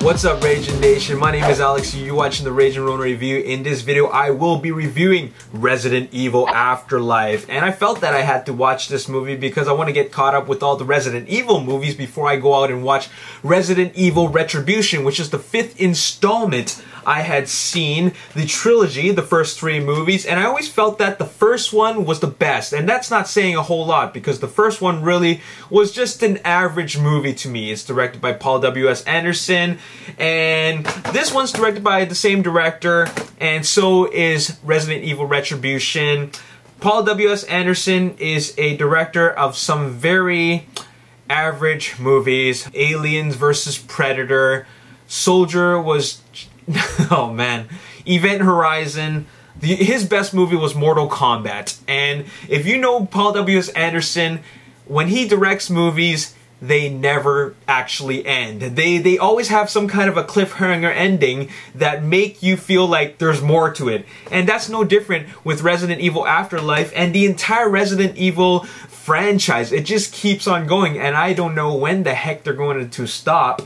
What's up, Ragin Nation? My name is Alex. You're watching the Ragin Ronin review. In this video, I will be reviewing Resident Evil Afterlife. And I felt that I had to watch this movie because I want to get caught up with all the Resident Evil movies before I go out and watch Resident Evil Retribution, which is the 5th installment. I had seen the trilogy, the first 3 movies, and I always felt that the first one was the best. And that's not saying a whole lot because the first one really was just an average movie to me. It's directed by Paul W.S. Anderson, and this one's directed by the same director, and so is Resident Evil Retribution. Paul W.S. Anderson is a director of some very average movies. Aliens vs. Predator. Soldier was... oh man. Event Horizon. His best movie was Mortal Kombat. And if you know Paul W.S. Anderson, when he directs movies, they never actually end. They always have some kind of a cliffhanger ending that make you feel like there's more to it. And that's no different with Resident Evil Afterlife and the entire Resident Evil franchise. It just keeps on going, and I don't know when the heck they're going to stop.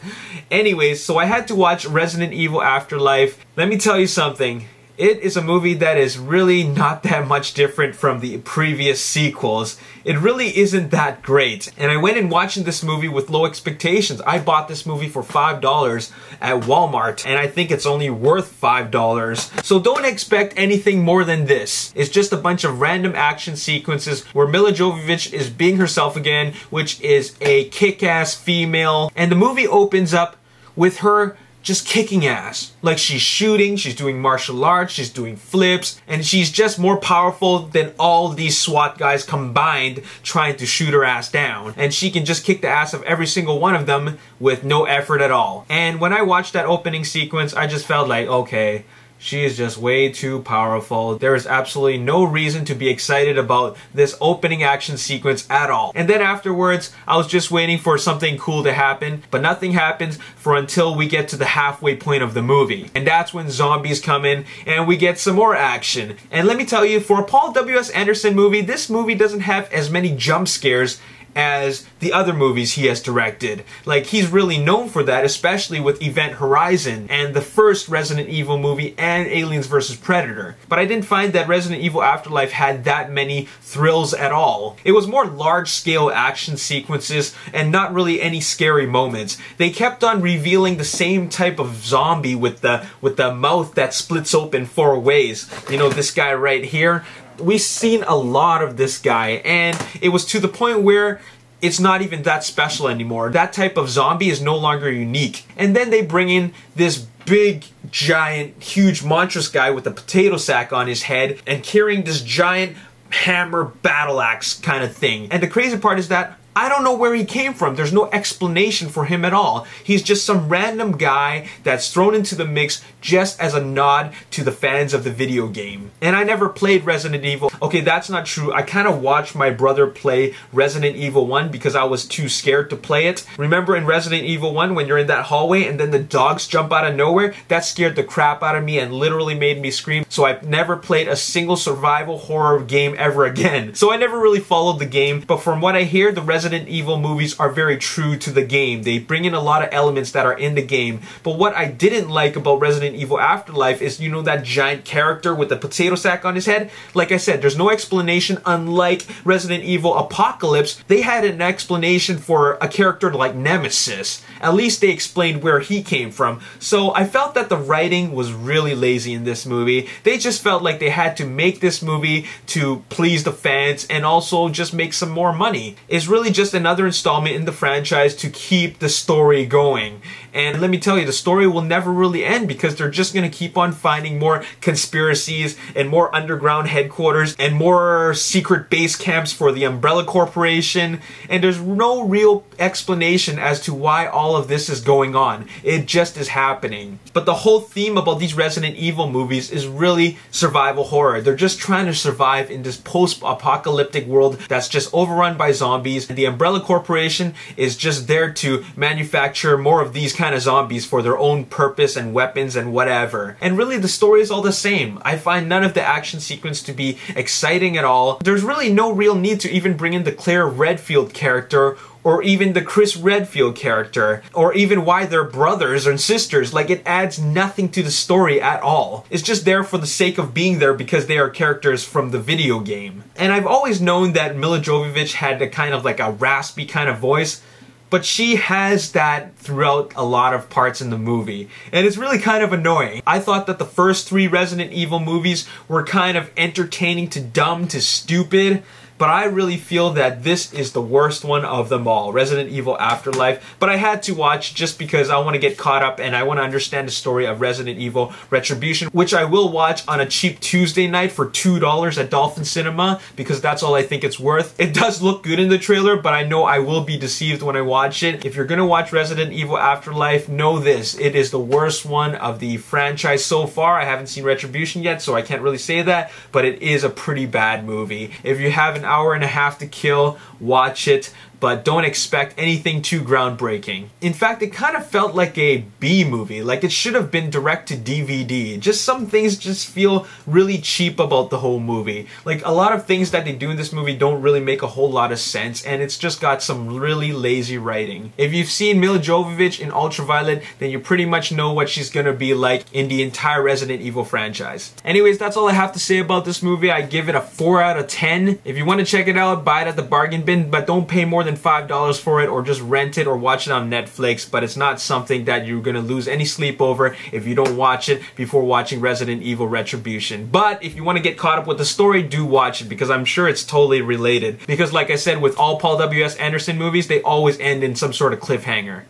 Anyways, so I had to watch Resident Evil Afterlife. Let me tell you something. It is a movie that is really not that much different from the previous sequels. It really isn't that great. And I went in watching this movie with low expectations. I bought this movie for $5 at Walmart, and I think it's only worth $5. So don't expect anything more than this. It's just a bunch of random action sequences where Milla Jovovich is being herself again, which is a kick-ass female. And the movie opens up with her just kicking ass. Like, she's shooting, she's doing martial arts, she's doing flips, and she's just more powerful than all these SWAT guys combined trying to shoot her ass down. And she can just kick the ass of every single one of them with no effort at all. And when I watched that opening sequence, I just felt like, okay, she is just way too powerful. There is absolutely no reason to be excited about this opening action sequence at all. And then afterwards, I was just waiting for something cool to happen, but nothing happens for until we get to the halfway point of the movie. And that's when zombies come in and we get some more action. And let me tell you, for a Paul W.S. Anderson movie, this movie doesn't have as many jump scares as the other movies he has directed. Like, he's really known for that, especially with Event Horizon and the first Resident Evil movie and Aliens vs. Predator. But I didn't find that Resident Evil Afterlife had that many thrills at all. It was more large-scale action sequences and not really any scary moments. They kept on revealing the same type of zombie with the mouth that splits open 4 ways. You know, this guy right here. We've seen a lot of this guy, and it was to the point where it's not even that special anymore. That type of zombie is no longer unique. And then they bring in this big, giant, huge, monstrous guy with a potato sack on his head and carrying this giant hammer battle axe kind of thing. And the crazy part is that I don't know where he came from. There's no explanation for him at all. He's just some random guy that's thrown into the mix just as a nod to the fans of the video game. And I never played Resident Evil. Okay, that's not true. I kind of watched my brother play Resident Evil 1 because I was too scared to play it. Remember in Resident Evil 1 when you're in that hallway and then the dogs jump out of nowhere? That scared the crap out of me and literally made me scream. So I've never played a single survival horror game ever again. So I never really followed the game. But from what I hear, the Resident Evil movies are very true to the game. They bring in a lot of elements that are in the game. But what I didn't like about Resident Evil Afterlife is, you know, that giant character with the potato sack on his head? Like I said, there's no explanation. Unlike Resident Evil Apocalypse, they had an explanation for a character like Nemesis. At least they explained where he came from. So I felt that the writing was really lazy in this movie. They just felt like they had to make this movie to please the fans and also just make some more money. It's really just another installment in the franchise to keep the story going. And let me tell you, the story will never really end because they're just going to keep on finding more conspiracies and more underground headquarters and more secret base camps for the Umbrella Corporation. And there's no real explanation as to why all of this is going on. It just is happening. But the whole theme about these Resident Evil movies is really survival horror. They're just trying to survive in this post-apocalyptic world that's just overrun by zombies. And the Umbrella Corporation is just there to manufacture more of these kind of zombies for their own purpose and weapons and whatever. And really the story is all the same. I find none of the action sequence to be exciting at all. There's really no real need to even bring in the Claire Redfield character or even the Chris Redfield character, or even why they're brothers and sisters. Like, it adds nothing to the story at all. It's just there for the sake of being there because they are characters from the video game. And I've always known that Milla Jovovich had a kind of like a raspy kind of voice, but she has that throughout a lot of parts in the movie. And it's really kind of annoying. I thought that the first 3 Resident Evil movies were kind of entertaining to dumb to stupid, but I really feel that this is the worst one of them all, Resident Evil Afterlife. But I had to watch just because I want to get caught up and I want to understand the story of Resident Evil Retribution, which I will watch on a cheap Tuesday night for $2 at Dolphin Cinema, because that's all I think it's worth. It does look good in the trailer, but I know I will be deceived when I watch it. If you're gonna watch Resident Evil Afterlife, know this: it is the worst one of the franchise so far. I haven't seen Retribution yet, so I can't really say that, but it is a pretty bad movie. If you have an hour and a half to kill, watch it, but don't expect anything too groundbreaking. In fact, it kind of felt like a B movie, like it should have been direct to DVD. Just some things just feel really cheap about the whole movie. Like, a lot of things that they do in this movie don't really make a whole lot of sense, and it's just got some really lazy writing. If you've seen Milla Jovovich in Ultraviolet, then you pretty much know what she's gonna be like in the entire Resident Evil franchise. Anyways, that's all I have to say about this movie. I give it a 4 out of 10. If you want to check it out, buy it at the bargain bin, but don't pay more than $5 for it, or just rent it or watch it on Netflix. But it's not something that you're gonna lose any sleep over if you don't watch it before watching Resident Evil Retribution. But if you want to get caught up with the story, do watch it, because I'm sure it's totally related. Because like I said, with all Paul W.S. Anderson movies, they always end in some sort of cliffhanger.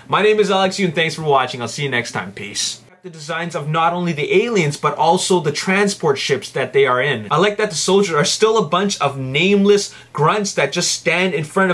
My name is Alex Yu, and thanks for watching. I'll see you next time. Peace. The designs of not only the aliens but also the transport ships that they are in. I like that the soldiers are still a bunch of nameless grunts that just stand in front of